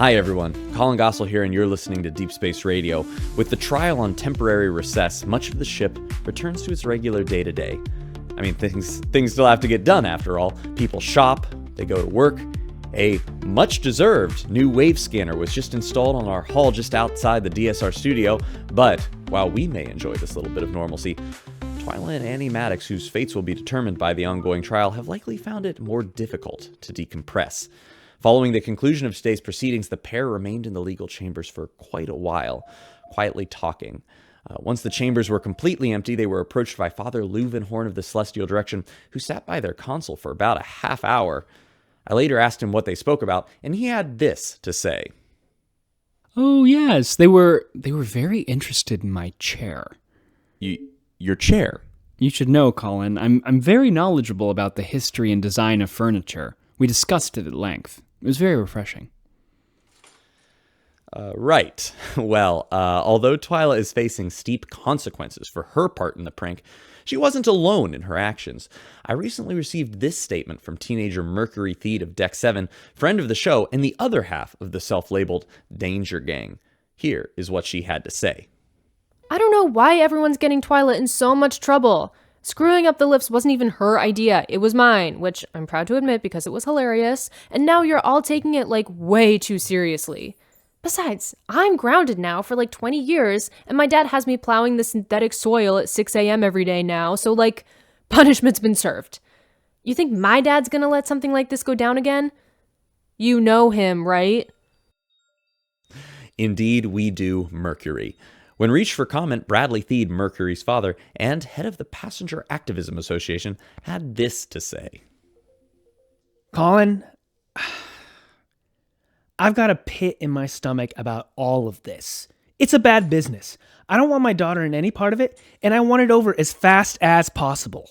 Hi everyone, Colin Gossel here, and you're listening to Deep Space Radio. With the trial on temporary recess, much of the ship returns to its regular day-to-day. I mean, things still have to get done after all. People shop, they go to work. A much-deserved new wave scanner was just installed on our hull just outside the DSR studio, but while we may enjoy this little bit of normalcy, Twila and Annie Maddox, whose fates will be determined by the ongoing trial, have likely found it more difficult to decompress. Following the conclusion of today's proceedings, the pair remained in the legal chambers for quite a while, quietly talking. Once the chambers were completely empty, they were approached by Father Leuvenhorn of the Celestial Direction, who sat by their console for about a half hour. I later asked him what they spoke about, and he had this to say. Oh, yes, they were very interested in my chair. Your chair? You should know, Colin, I'm very knowledgeable about the history and design of furniture. We discussed it at length. It was very refreshing. Right. Well, although Twila is facing steep consequences for her part in the prank, she wasn't alone in her actions. I recently received this statement from teenager Mercury Theed of Deck 7, friend of the show, and the other half of the self-labeled Danger Gang. Here is what she had to say. I don't know why everyone's getting Twila in so much trouble. Screwing up the lifts wasn't even her idea. It was mine, which I'm proud to admit because it was hilarious. And now you're all taking it like way too seriously. Besides, I'm grounded now for like 20 years, and my dad has me plowing the synthetic soil at 6 a.m. every day now, so like, punishment's been served. You think my dad's gonna let something like this go down again? You know him, right? Indeed, we do, Mercury. When reached for comment, Bradley Theed, Mercury's father, and head of the Passenger Activism Association, had this to say. Colin, I've got a pit in my stomach about all of this. It's a bad business. I don't want my daughter in any part of it, and I want it over as fast as possible.